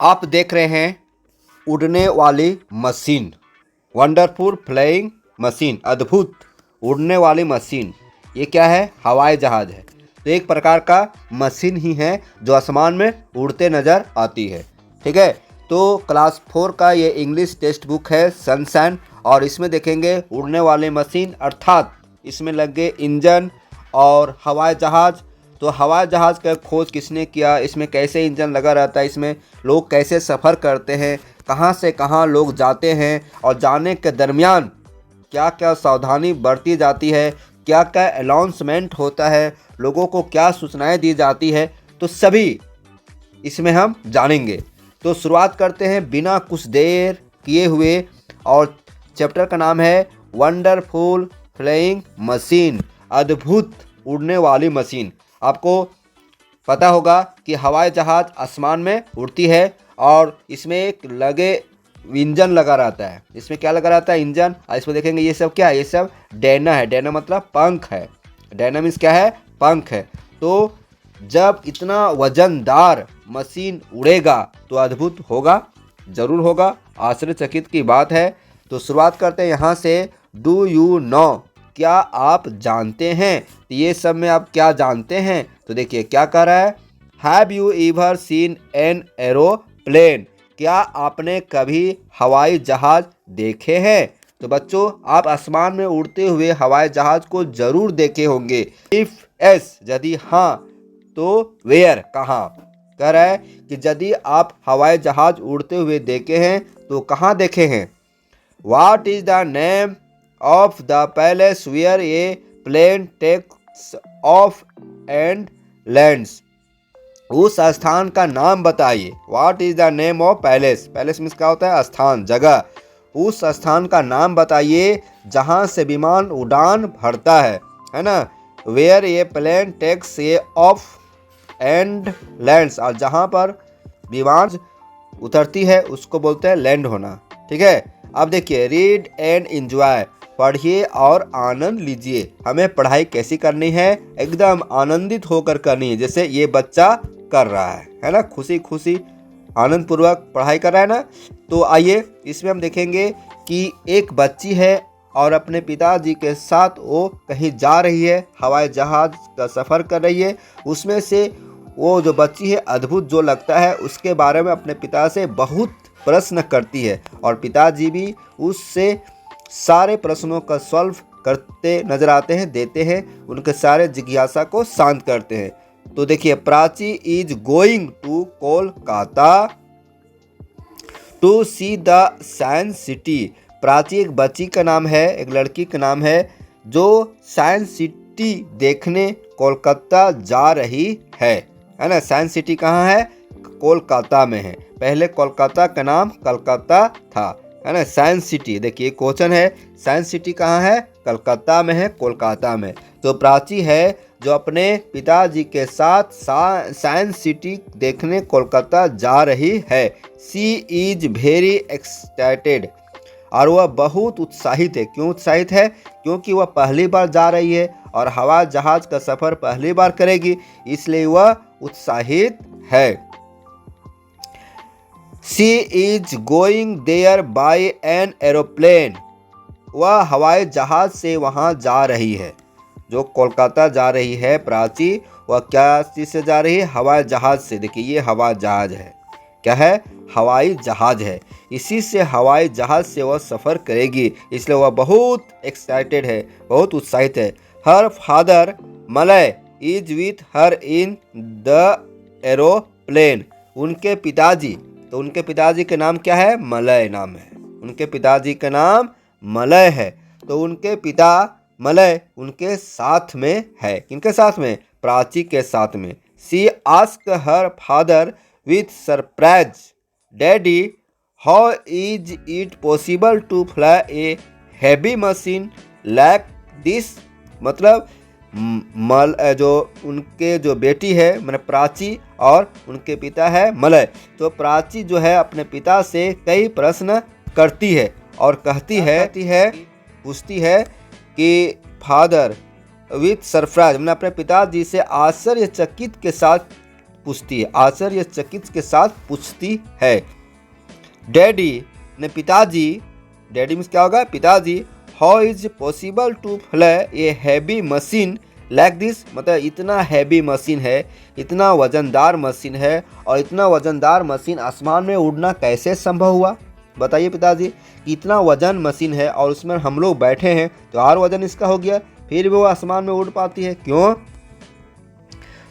आप देख रहे हैं उड़ने वाली मशीन, वंडरफुल फ्लाइंग मशीन, अद्भुत उड़ने वाली मशीन। ये क्या है? हवाई जहाज़ है। तो एक प्रकार का मशीन ही है जो आसमान में उड़ते नज़र आती है। ठीक है, तो क्लास 4 का ये इंग्लिश टेक्स्ट बुक है सनशाइन, और इसमें देखेंगे उड़ने वाली मशीन, अर्थात इसमें लगे इंजन और हवाई जहाज़। तो हवाई जहाज़ का खोज किसने किया, इसमें कैसे इंजन लगा रहता है, इसमें लोग कैसे सफ़र करते हैं, कहाँ से कहाँ लोग जाते हैं, और जाने के दरमियान क्या क्या सावधानी बरती जाती है, क्या क्या अनाउंसमेंट होता है, लोगों को क्या सूचनाएं दी जाती है, तो सभी इसमें हम जानेंगे। तो शुरुआत करते हैं बिना कुछ देर किए हुए, और चैप्टर का नाम है वंडरफुल फ्लाइंग मशीन, अद्भुत उड़ने वाली मशीन। आपको पता होगा कि हवाई जहाज़ आसमान में उड़ती है और इसमें एक लगे इंजन लगा रहता है। इसमें क्या लगा रहता है? इंजन। और इसमें देखेंगे ये सब क्या है? ये सब डैना है। डैना मतलब पंख है। डैना मीन्स क्या है? पंख है। तो जब इतना वजनदार मशीन उड़ेगा तो अद्भुत होगा, ज़रूर होगा, आश्चर्यचकित की बात है। तो शुरुआत करते हैं यहाँ से। डू यू नो, क्या आप जानते हैं? तो ये सब में आप क्या जानते हैं? तो देखिए क्या कह रहा है। Have you ever seen an aeroplane, क्या आपने कभी हवाई जहाज़ देखे हैं? तो बच्चों, आप आसमान में उड़ते हुए हवाई जहाज़ को ज़रूर देखे होंगे। इफ़ एस, यदि हाँ, तो वेयर, कहाँ? कह रहा है कि यदि आप हवाई जहाज़ उड़ते हुए देखे हैं तो कहाँ देखे हैं। What is the name of the palace where a plane takes off and lands, उस स्थान का नाम बताइए। What is the name of palace, palace means क्या होता है? स्थान, जगह। उस स्थान का नाम बताइए जहाँ से विमान उड़ान भरता है ना। Where a plane takes a off and lands, और जहाँ पर विमान उतरती है उसको बोलते हैं लैंड होना। ठीक है, अब देखिए रीड एंड एंजॉय, पढ़िए और आनंद लीजिए। हमें पढ़ाई कैसी करनी है? एकदम आनंदित होकर करनी है, जैसे ये बच्चा कर रहा है ना, खुशी खुशी आनंद पूर्वक पढ़ाई कर रहा है ना। तो आइए इसमें हम देखेंगे कि एक बच्ची है और अपने पिताजी के साथ वो कहीं जा रही है, हवाई जहाज़ का सफ़र कर रही है। उसमें से वो जो बच्ची है, अद्भुत जो लगता है, उसके बारे में अपने पिता से बहुत प्रश्न करती है, और पिताजी भी उससे सारे प्रश्नों का सॉल्व करते नजर आते हैं, देते हैं, उनके सारे जिज्ञासा को शांत करते हैं। तो देखिए, Prachi is going to Kolkata to see the science city. Prachi एक बच्ची का नाम है, एक लड़की का नाम है, जो साइंस सिटी देखने कोलकाता जा रही है ना। साइंस सिटी कहाँ है? कोलकाता में है। पहले कोलकाता का नाम कलकत्ता था, है ना। साइंस सिटी, देखिए क्वेश्चन है, साइंस सिटी कहाँ है? कलकत्ता में है, कोलकाता में। तो प्राची है जो अपने पिताजी के साथ साइंस सिटी देखने कोलकाता जा रही है। सी इज वेरी एक्साइटेड, और वह बहुत उत्साहित है। क्यों उत्साहित है? क्योंकि वह पहली बार जा रही है और हवाई जहाज़ का सफ़र पहली बार करेगी, इसलिए वह उत्साहित है। She is going there by an aeroplane, वह हवाई जहाज़ से वहाँ जा रही है। जो कोलकाता जा रही है प्राची, वह क्या चीज़ से जा रही है? हवाई जहाज़ से। देखिए ये हवाई जहाज़ है, क्या है? हवाई जहाज़ है। इसी से हवाई जहाज़ से वह सफ़र करेगी, इसलिए वह बहुत एक्साइटेड है, बहुत उत्साहित है। Her father Malay is with her in the aeroplane, उनके पिताजी, तो उनके पिताजी के नाम क्या है? मलय नाम है। उनके पिताजी का नाम मलय है। तो उनके पिता मलय उनके साथ में है। किनके साथ में? प्राची के साथ में। She ask her father with surprise, daddy how is it possible to fly a heavy machine like this. मतलब जो उनके जो बेटी है मैंने प्राची, और उनके पिता है मलय। तो प्राची जो है अपने पिता से कई प्रश्न करती है और कहती है पूछती है कि फादर विथ सरप्राइज, मैंने अपने पिताजी से आश्चर्यचकित के साथ पूछती है, आश्चर्यचकित के साथ पूछती है। डैडी ने पिताजी, डैडी मीन्स क्या होगा, पिताजी, how is possible to fly a heavy machine like this, मतलब इतना हैवी मशीन है, इतना वजनदार मशीन है, और इतना वजनदार मशीन आसमान में उड़ना कैसे संभव हुआ? बताइए पिताजी, कि इतना वजन मशीन है और उसमें हम लोग बैठे हैं तो और वजन इसका हो गया, फिर भी वो आसमान में उड़ पाती है, क्यों?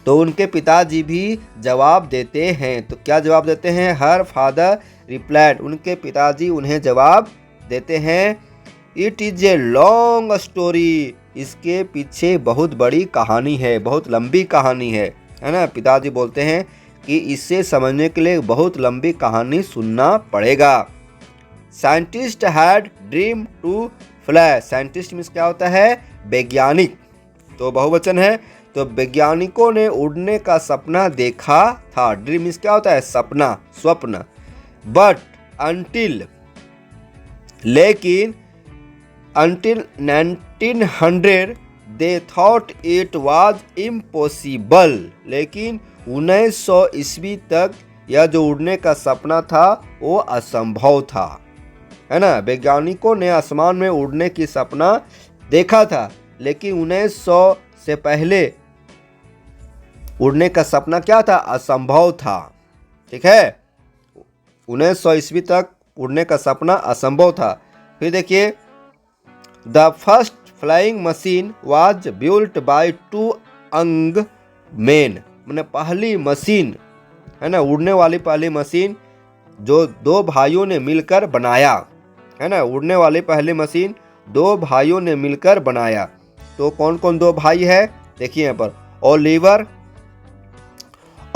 तो उनके पिताजी भी जवाब देते हैं। तो क्या जवाब देते हैं? हर फादर रिप्लाइड, उनके पिताजी उन्हें जवाब देते हैं, it is a long story, इसके पीछे बहुत बड़ी कहानी है, बहुत लंबी कहानी है ना। पिताजी बोलते हैं कि इसे समझने के लिए बहुत लंबी कहानी सुनना पड़ेगा। Scientist had dream to fly, scientist means क्या होता है? वैज्ञानिक, तो बहुवचन है, तो वैज्ञानिकों ने उड़ने का सपना देखा था। ड्रीम मीन्स क्या होता है? सपना, स्वप्न। बट अंटिल, लेकिन until 1900 they thought it was impossible, लेकिन 1900 ईस्वी तक यह जो उड़ने का सपना था वो असंभव था, है ना। वैज्ञानिकों ने आसमान में उड़ने की सपना देखा था, लेकिन 1900 से पहले उड़ने का सपना क्या था? असंभव था, ठीक है। 1900 ईस्वी तक उड़ने का सपना असंभव था। फिर देखिए, the first flying machine was built by two young main, मैंने पहली मशीन, है ना, उड़ने वाली पहली मशीन जो दो भाइयों ने मिलकर बनाया, है ना। उड़ने वाली पहली मशीन दो भाइयों ने मिलकर बनाया। तो कौन कौन दो भाई है? देखिए यहाँ पर, ओलिवर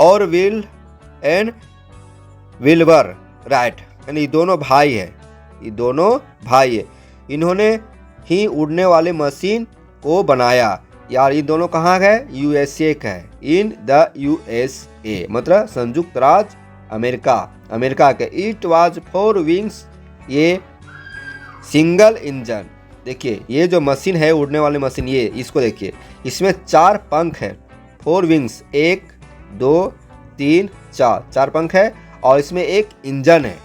और विल एंड विल्बर राइट, यानी ये दोनों भाई है, ये दोनों भाई है। इन्होंने ही उड़ने वाली मशीन को बनाया। यार ये दोनों कहाँ गए? यूएसए का है, इन द यूएसए, मतलब संयुक्त राज्य अमेरिका, अमेरिका के। इट वाज 4 विंग्स, ये सिंगल इंजन। देखिए ये जो मशीन है, उड़ने वाली मशीन, ये इसको देखिए, इसमें 4 पंख है, 4 विंग्स, 1 2 3 4, 4 पंख है, और इसमें एक इंजन है।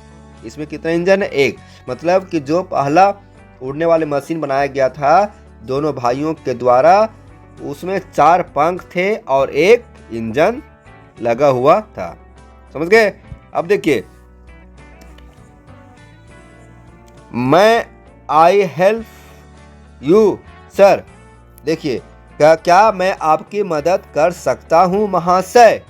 इसमें कितना इंजन है? 1। मतलब कि जो पहला उड़ने वाली मशीन बनाया गया था दोनों भाइयों के द्वारा, उसमें 4 पंख थे और एक इंजन लगा हुआ था, समझ गए। अब देखिए, मैं आई हेल्प यू सर, देखिए क्या मैं आपकी मदद कर सकता हूँ महाशय?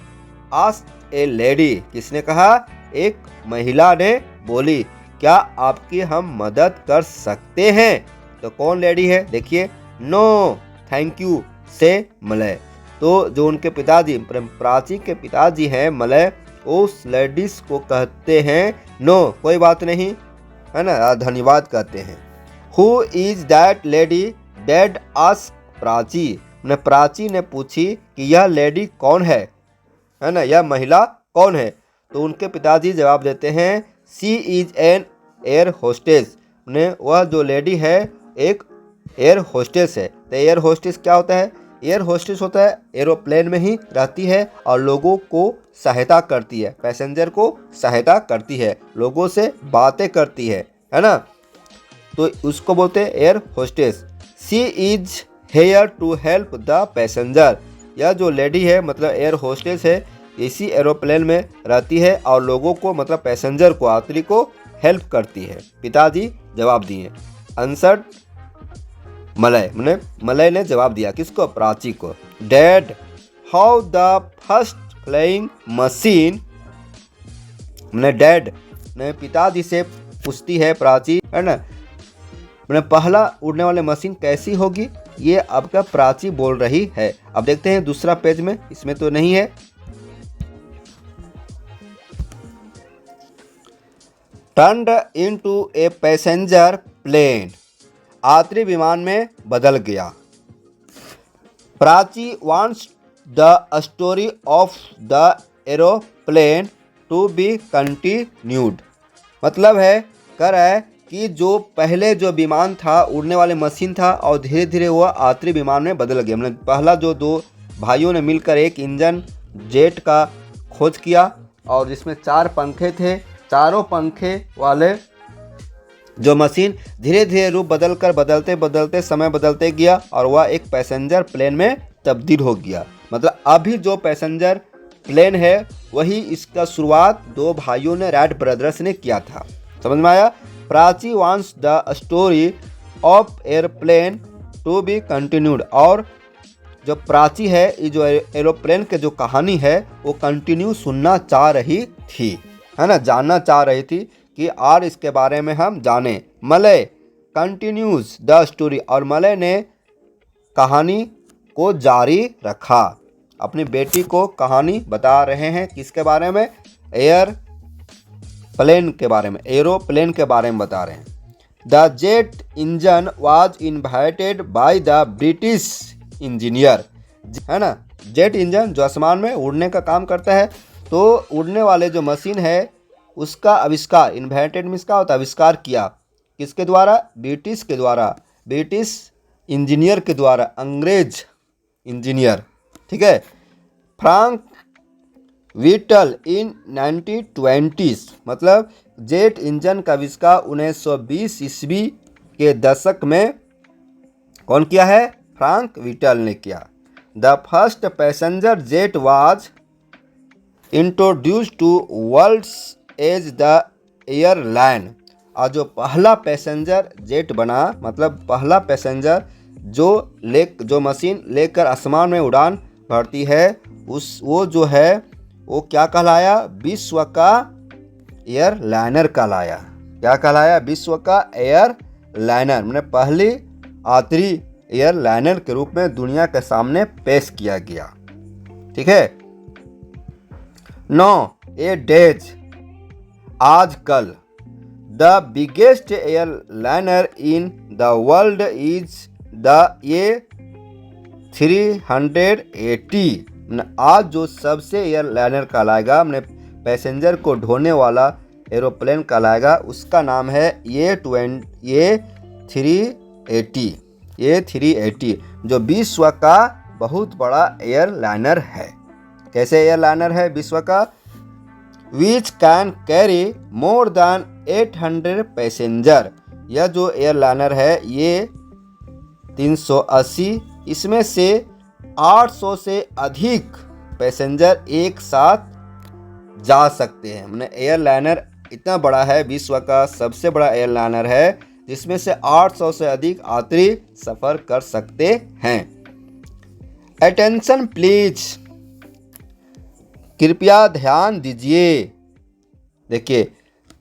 आस्क्ड ए लेडी, किसने कहा? एक महिला ने बोली, क्या आपकी हम मदद कर सकते हैं? तो कौन लेडी है? देखिए, नो थैंक यू से मलय। तो जो उनके पिताजी, प्राची के पिताजी हैं मलय, उस लेडीज को कहते हैं नो, कोई बात नहीं, है ना, धन्यवाद कहते हैं। Who is that lady? Dad asked Prachi, ने प्राची ने पूछी कि यह लेडी कौन है ना, यह महिला कौन है? तो उनके पिताजी जवाब देते हैं, सी इज एन एयर होस्टेस, ने वह जो लेडी है एक एयर होस्टेस है। तो एयर होस्टेस क्या होता है? एयर होस्टेस होता है एरोप्लेन में ही रहती है और लोगों को सहायता करती है, पैसेंजर को सहायता करती है, लोगों से बातें करती है ना। तो उसको बोलते हैं air hostess. She is here to help the passenger, यह जो लेडी है मतलब एयर होस्टेस है, इसी एरोप्लेन में रहती है और लोगों को मतलब पैसेंजर को, यात्री को हेल्प करती है। पिताजी जवाब दिए, आंसर्ड मलय, मैंने मलय ने जवाब दिया, किसको? प्राची को। Dad how the first flying machine, मैंने डैड ने पिताजी से पूछती है प्राची, है ना, मैंने पहला उड़ने वाले मशीन कैसी होगी, ये आपका प्राची बोल रही है। अब देखते हैं दूसरा पेज में, इसमें तो नहीं है। Turned into a passenger plane, यात्री विमान में बदल गया। Prachi wants the story of the aeroplane to be continued, मतलब है कह रहा है कि जो पहले जो विमान था, उड़ने वाले मशीन था, और धीरे धीरे वह यात्री विमान में बदल गया। मतलब पहला जो दो भाइयों ने मिलकर एक इंजन जेट का खोज किया और जिसमें 4 पंखे थे। चारों पंखे वाले जो मशीन धीरे धीरे रूप बदलते बदलते समय बदलते गया और वह एक पैसेंजर प्लेन में तब्दील हो गया। मतलब अभी जो पैसेंजर प्लेन है वही इसका शुरुआत 2 भाइयों ने, राइट ब्रदर्स ने किया था। समझ में आया? Prachi wants the story of airplane to be continued. और जो प्राची है, ये जो एरोप्लेन के जो कहानी है वो कंटिन्यू सुनना चाह रही थी, है ना, जानना चाह रही थी कि और इसके बारे में हम जाने। मलय कंटिन्यूज द स्टोरी, और मलय ने कहानी को जारी रखा। अपनी बेटी को कहानी बता रहे हैं किसके बारे में? एयरप्लेन के बारे में, एरोप्लेन के बारे में बता रहे हैं। The jet engine was invented by the British engineer, है ना। जेट इंजन जो आसमान में उड़ने का काम करता है, तो उड़ने वाले जो मशीन है उसका आविष्कार, इन्वेंटेड मीन्स क्या होता है? आविष्कार किया। किसके द्वारा? ब्रिटिश के द्वारा, ब्रिटिश इंजीनियर के द्वारा, अंग्रेज इंजीनियर, ठीक है। फ्रैंक व्हिटल इन 1920s, मतलब जेट इंजन का आविष्कार 1920 ईस्वी के दशक में कौन किया है? फ्रैंक व्हिटल ने किया। The first passenger jet was introduced to worlds as the airline, और जो पहला पैसेंजर जेट बना, मतलब पहला पैसेंजर जो मशीन लेकर आसमान में उड़ान भरती है, वो जो है वो क्या कहलाया? विश्व का एयरलाइनर कहलाया। क्या कहलाया? विश्व का एयरलाइनर, मैंने पहली यात्री एयरलाइनर के रूप में दुनिया के सामने पेश किया गया। ठीक है। 9 ए डेज, आजकल the biggest airliner in the world is the A380। आज जो सबसे एयरलाइनर कहलाएगा, मैंने पैसेंजर को ढोने वाला एरोप्लेन कहलाएगा, उसका नाम है A380, जो विश्व का बहुत बड़ा एयरलाइनर है। कैसे एयरलाइनर है विश्व का? Which can carry more than 800 passenger. यह जो एयरलाइनर है ये 380, इसमें से 800 से अधिक पैसेंजर एक साथ जा सकते हैं। मैंने एयरलाइनर इतना बड़ा है, विश्व का सबसे बड़ा एयरलाइनर है, जिसमें से 800 से अधिक यात्री सफ़र कर सकते हैं। अटेंशन प्लीज, कृपया ध्यान दीजिए। देखिए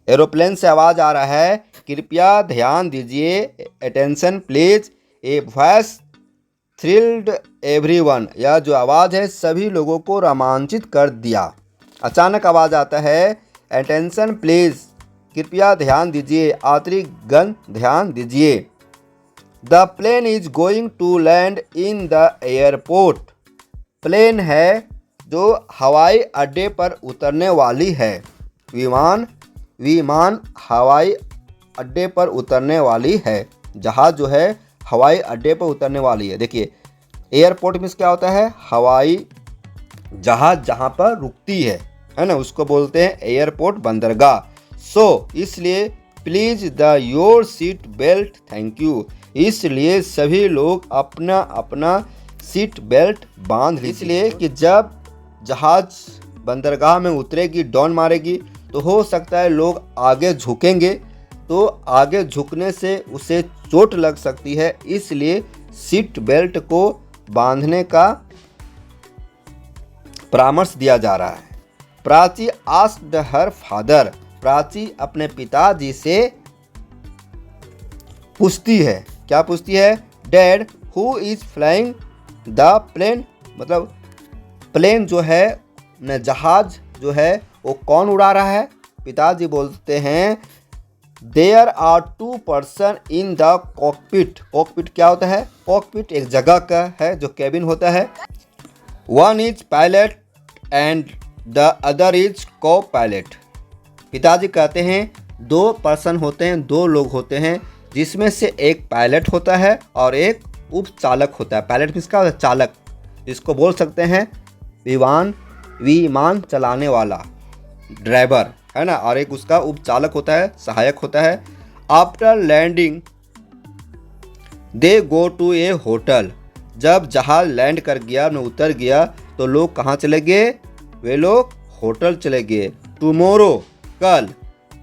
एरोप्लेन से आवाज़ आ रहा है, कृपया ध्यान दीजिए। Attention please, a voice thrilled everyone. यह जो आवाज़ है सभी लोगों को रोमांचित कर दिया। अचानक आवाज़ आता है, अटेंशन प्लीज, कृपया ध्यान दीजिए, यात्रीगण ध्यान दीजिए। The plane is going to land in the airport. Plane है जो हवाई अड्डे पर उतरने वाली है। विमान हवाई अड्डे पर उतरने वाली है। जहाज़ जो है हवाई अड्डे पर उतरने वाली है। देखिए एयरपोर्ट मीन्स क्या होता है? हवाई जहाज़ जहाँ पर रुकती है ना, उसको बोलते हैं एयरपोर्ट, बंदरगाह। सो इसलिए please the your seat belt, thank you. इसलिए सभी लोग अपना अपना सीट बेल्ट बांध लीजिए। इसलिए कि जब जहाज़ बंदरगाह में उतरेगी, डॉन मारेगी, तो हो सकता है लोग आगे झुकेंगे, तो आगे झुकने से उसे चोट लग सकती है। इसलिए सीट बेल्ट को बांधने का परामर्श दिया जा रहा है। Prachi asked her father. Prachi अपने पिताजी से पूछती है, क्या पूछती है? Dad, who is flying the plane. मतलब प्लेन जो है, जहाज जो है, वो कौन उड़ा रहा है? पिताजी बोलते हैं, there are 2 person in the cockpit. Cockpit क्या होता है? कॉकपिट एक जगह का है जो कैबिन होता है। 1 is pilot and the other is को पायलट। पिताजी कहते हैं 2 पर्सन होते हैं, 2 लोग होते हैं, जिसमें से एक पायलट होता है और एक उपचालक होता है। पायलट किसका होता है? चालक, जिसको बोल सकते हैं विमान विमान चलाने वाला ड्राइवर है ना, और एक उसका उपचालक होता है, सहायक होता है। After landing they go to a hotel. जब जहाज लैंड कर गया, में उतर गया, तो लोग कहाँ चले गए? वे लोग होटल चले गए। टुमोरो, कल,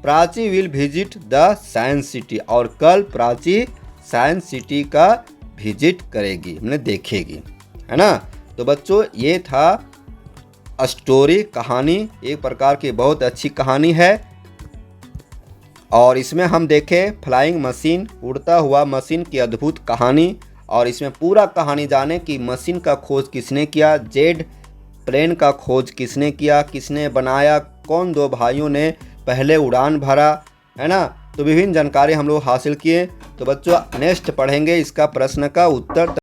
Prachi will visit the science city, और कल प्राची साइंस सिटी का विजिट करेगी, हमने देखेगी, है ना। तो बच्चों ये था स्टोरी, कहानी, एक प्रकार की बहुत अच्छी कहानी है। और इसमें हम देखें फ्लाइंग मशीन, उड़ता हुआ मशीन की अद्भुत कहानी। और इसमें पूरा कहानी जाने कि मशीन का खोज किसने किया, जेड प्लेन का खोज किसने किया, किसने बनाया, कौन दो भाइयों ने पहले उड़ान भरा, है ना। तो विभिन्न जानकारी हम लोग हासिल किए। तो बच्चों नेक्स्ट पढ़ेंगे इसका प्रश्न का उत्तर।